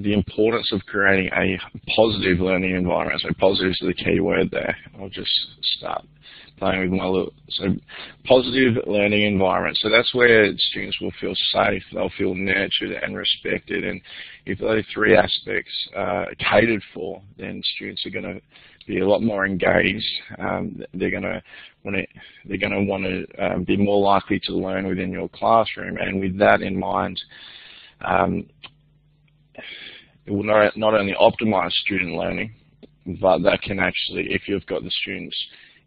the importance of creating a positive learning environment. So positive is the key word there. I'll just start playing with my little, so positive learning environment. So that's where students will feel safe, they'll feel nurtured and respected. And if those three aspects are catered for, then students are going to be a lot more engaged. They're going to want to be more likely to learn within your classroom. And with that in mind, it will not only optimize student learning, but that can actually, if you've got the students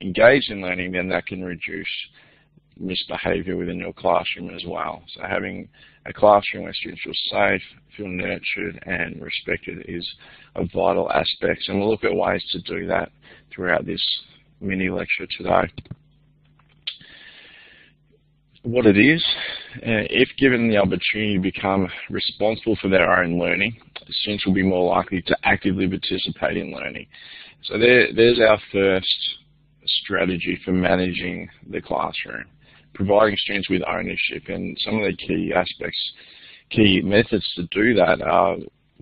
engaged in learning, then that can reduce misbehavior within your classroom as well. So having a classroom where students feel safe, feel nurtured and respected is a vital aspect. And we'll look at ways to do that throughout this mini lecture today. What it is, if given the opportunity to become responsible for their own learning, students will be more likely to actively participate in learning. So there's our first strategy for managing the classroom, providing students with ownership. And some of the key methods to do that are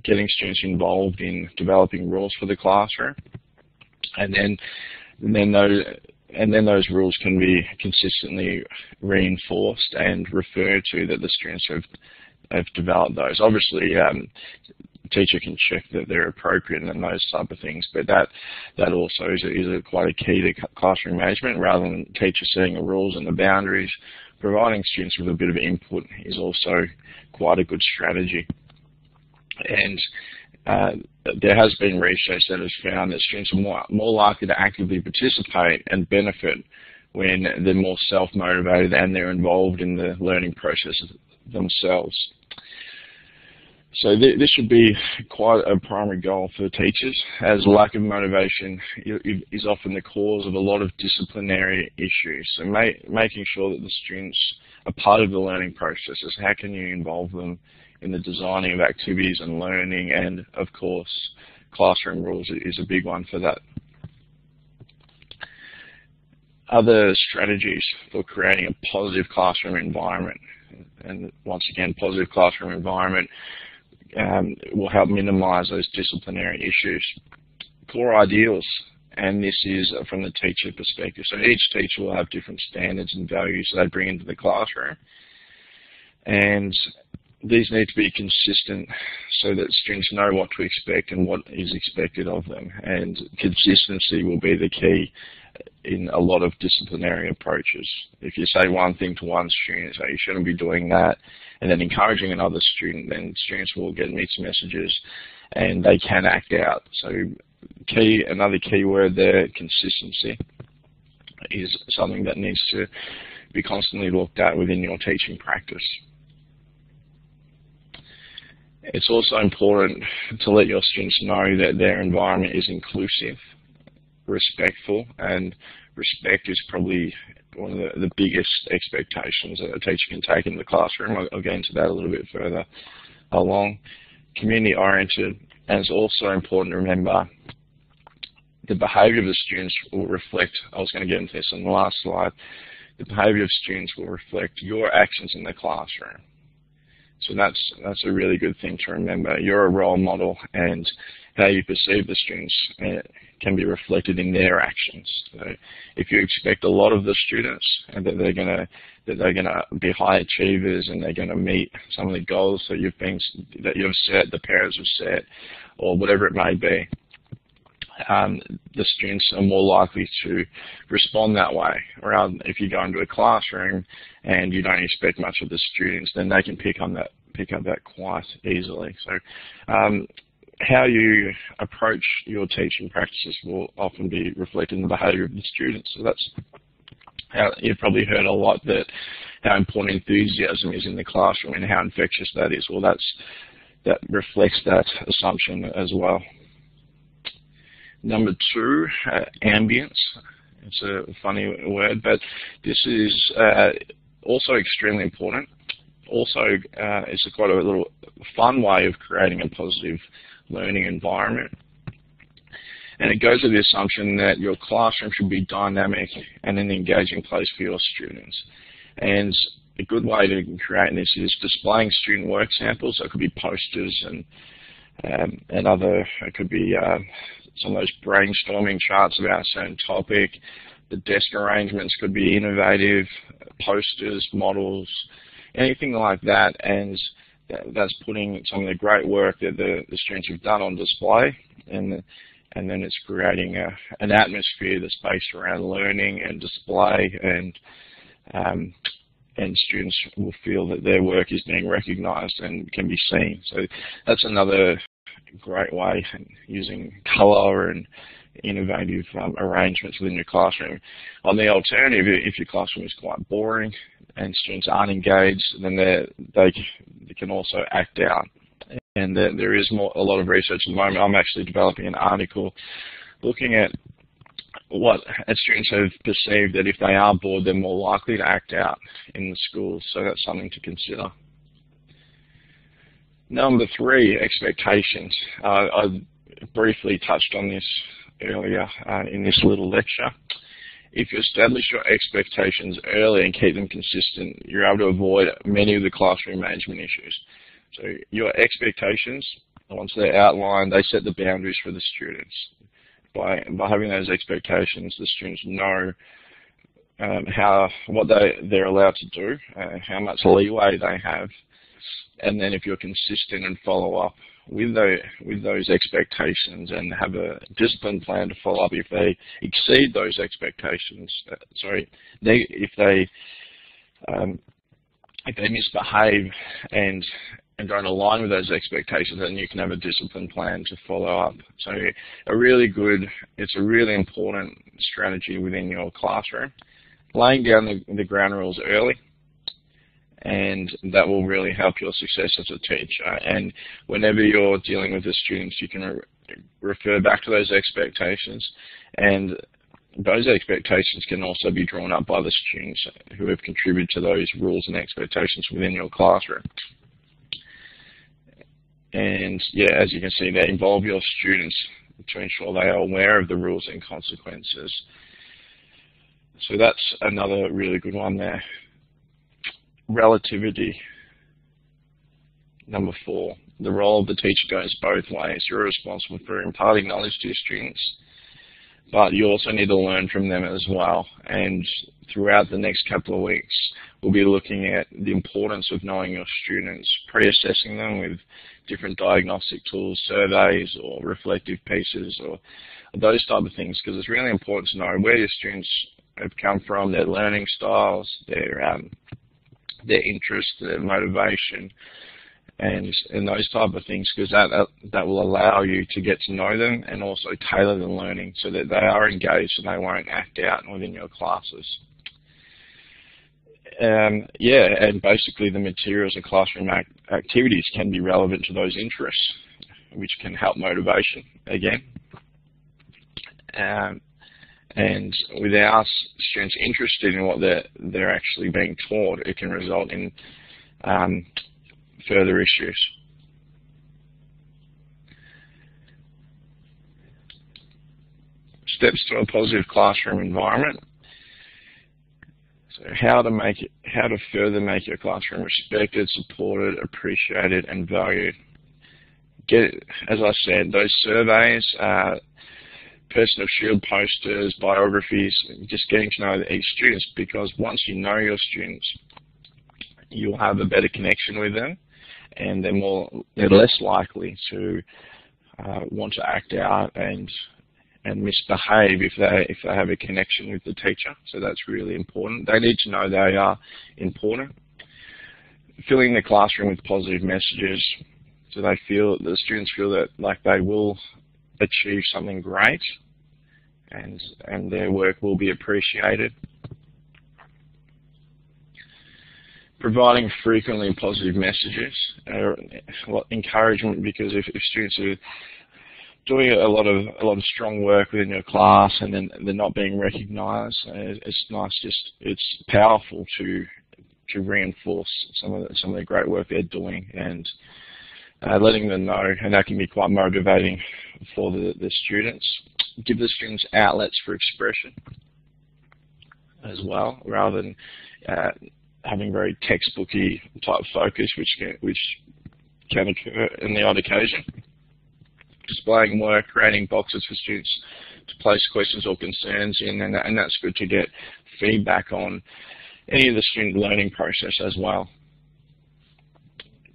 getting students involved in developing rules for the classroom, and then those rules can be consistently reinforced and referred to that the students have developed those. Obviously, the teacher can check that they're appropriate and those type of things, but that also is quite a key to classroom management. Rather than teachers setting the rules and the boundaries, providing students with a bit of input is also quite a good strategy. And there has been research that has found that students are more likely to actively participate and benefit when they're more self-motivated and they're involved in the learning process themselves. So this should be quite a primary goal for teachers, as lack of motivation is often the cause of a lot of disciplinary issues. So making sure that the students are part of the learning processes. How can you involve them in the designing of activities and learning? And of course, classroom rules is a big one for that. Other strategies for creating a positive classroom environment, and once again, positive classroom environment will help minimize those disciplinary issues. Core ideals, and this is from the teacher perspective. So each teacher will have different standards and values they bring into the classroom, and these need to be consistent so that students know what to expect and what is expected of them. And consistency will be the key in a lot of disciplinary approaches. If you say one thing to one student, so you shouldn't be doing that, and then encouraging another student, then students will get mixed messages and they can act out. So another key word there, consistency, is something that needs to be constantly looked at within your teaching practice. It's also important to let your students know that their environment is inclusive, respectful, and respect is probably one of the biggest expectations that a teacher can take in the classroom. I'll get into that a little bit further along. Community-oriented, and it's also important to remember the behaviour of the students will reflect, I was going to get into this on the last slide, the behaviour of students will reflect your actions in the classroom. So that's a really good thing to remember. You're a role model, and how you perceive the students can be reflected in their actions. So if you expect a lot of the students and that they're going to be high achievers and they're going to meet some of the goals that you've set, the parents have set, or whatever it may be, the students are more likely to respond that way. Rather, if you go into a classroom and you don't expect much of the students, then they can pick up that quite easily. So how you approach your teaching practices will often be reflected in the behaviour of the students. So that's how you've probably heard a lot, that how important enthusiasm is in the classroom and how infectious that is. Well, that reflects that assumption as well. Number two, ambience. It's a funny word, but this is also extremely important. Also, it's quite a little fun way of creating a positive learning environment. And it goes with the assumption that your classroom should be dynamic and an engaging place for your students. And a good way to create this is displaying student work samples. So it could be posters and and it could be some of those brainstorming charts about a certain topic. The desk arrangements could be innovative, posters, models, anything like that, and that's putting some of the great work that the students have done on display, and then it's creating an atmosphere that's based around learning and display, and students will feel that their work is being recognised and can be seen. So that's another great way, using colour and innovative arrangements within your classroom. On the alternative, if your classroom is quite boring and students aren't engaged, then they can also act out. And there is a lot of research at the moment. I'm actually developing an article looking at what students have perceived that if they are bored, they're more likely to act out in the schools. So that's something to consider. Number 3, expectations. I briefly touched on this earlier in this little lecture. If you establish your expectations early and keep them consistent, you're able to avoid many of the classroom management issues. So your expectations, once they're outlined, they set the boundaries for the students. By having those expectations, the students know what they're allowed to do, how much leeway they have, and then if you're consistent and follow up with those expectations and have a disciplined plan to follow up if they exceed those expectations, if they misbehave and don't align with those expectations, then you can have a disciplined plan to follow up. So it's a really important strategy within your classroom. Laying down the ground rules early, and that will really help your success as a teacher. And whenever you're dealing with the students, you can refer back to those expectations, and those expectations can also be drawn up by the students who have contributed to those rules and expectations within your classroom. And yeah, as you can see there, involve your students to ensure they are aware of the rules and consequences. So that's another really good one there. Relativity. Number 4, the role of the teacher goes both ways. You're responsible for imparting knowledge to your students, but you also need to learn from them as well. And throughout the next couple of weeks, we'll be looking at the importance of knowing your students, pre-assessing them with different diagnostic tools, surveys or reflective pieces or those type of things, because it's really important to know where your students have come from, their learning styles, their interests, their motivation, and those type of things, because that will allow you to get to know them and also tailor the learning so that they are engaged and they won't act out within your classes. And basically the materials and classroom activities can be relevant to those interests, which can help motivation again. And without students interested in what they're actually being taught, it can result in further issues. Steps to a positive classroom environment. So how to further make your classroom respected, supported, appreciated, and valued. As I said, those surveys, personal shield posters, biographies, just getting to know each students, because once you know your students, you'll have a better connection with them, and they're less likely to want to act out and misbehave if they have a connection with the teacher. So that's really important. They need to know they are important. Filling the classroom with positive messages, so the students feel that like they will achieve something great, and their work will be appreciated. Providing frequently positive messages, encouragement, because if students are doing a lot of strong work within your class and then they're not being recognised, it's powerful to reinforce some of the great work they're doing and letting them know, and that can be quite motivating for the students. Give the students outlets for expression as well, rather than having very textbooky type focus, which can occur in the odd occasion. displaying work, creating boxes for students to place questions or concerns in, and that's good to get feedback on any of the student learning process as well.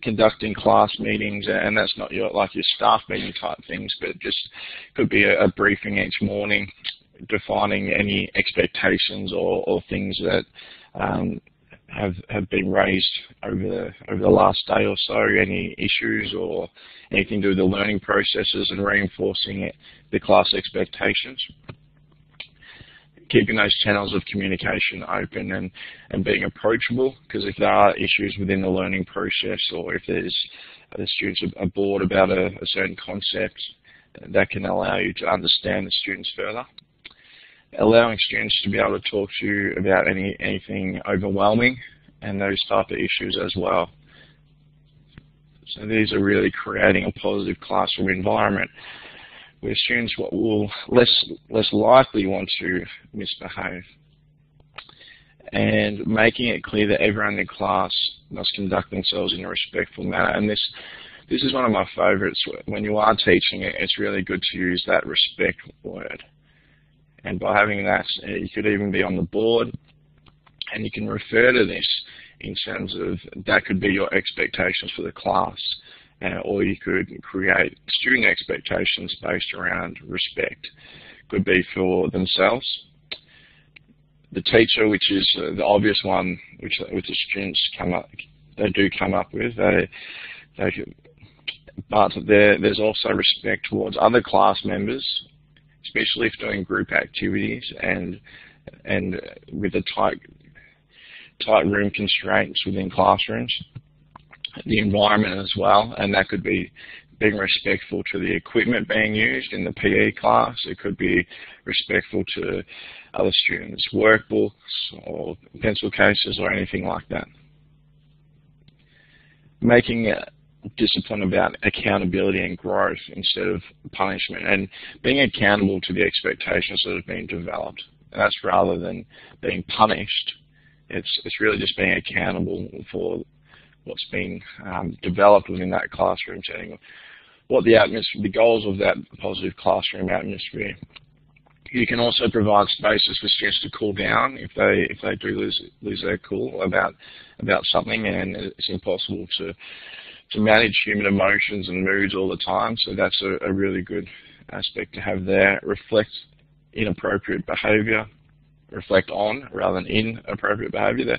Conducting class meetings, and that's not your staff meeting type things, but just could be a briefing each morning, defining any expectations or things that have been raised over the last day or so, any issues or anything to do with the learning processes, and reinforcing the class expectations. Keeping those channels of communication open and being approachable, because if there are issues within the learning process, or if there's the students are bored about a certain concept, that can allow you to understand the students further. Allowing students to be able to talk to you about anything overwhelming and those type of issues as well. So these are really creating a positive classroom environment where students will less likely want to misbehave, and making it clear that everyone in the class must conduct themselves in a respectful manner. And this is one of my favourites. When you are teaching it, it's really good to use that respect word. And by having that, you could even be on the board, and you can refer to this in terms of that could be your expectations for the class, or you could create student expectations based around respect. Could be for themselves, the teacher, which is the obvious one, which the students come up with. But there's also respect towards other class members, especially if doing group activities and with the tight room constraints within classrooms. The environment as well, and that could be being respectful to the equipment being used in the PE class. It could be respectful to other students' workbooks or pencil cases or anything like that. Making discipline about accountability and growth instead of punishment, and being accountable to the expectations that have been developed. And that's rather than being punished. It's really just being accountable for what's been developed within that classroom setting, what the goals of that positive classroom atmosphere. You can also provide spaces for students to cool down if they do lose their cool about something, and it's impossible to manage human emotions and moods all the time. So that's a really good aspect to have there. Reflect inappropriate behaviour. Reflect on rather than inappropriate behaviour.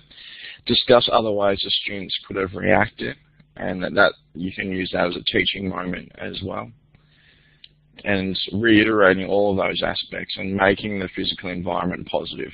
Discuss other ways the students could have reacted, and that you can use that as a teaching moment as well. And reiterating all of those aspects and making the physical environment positive.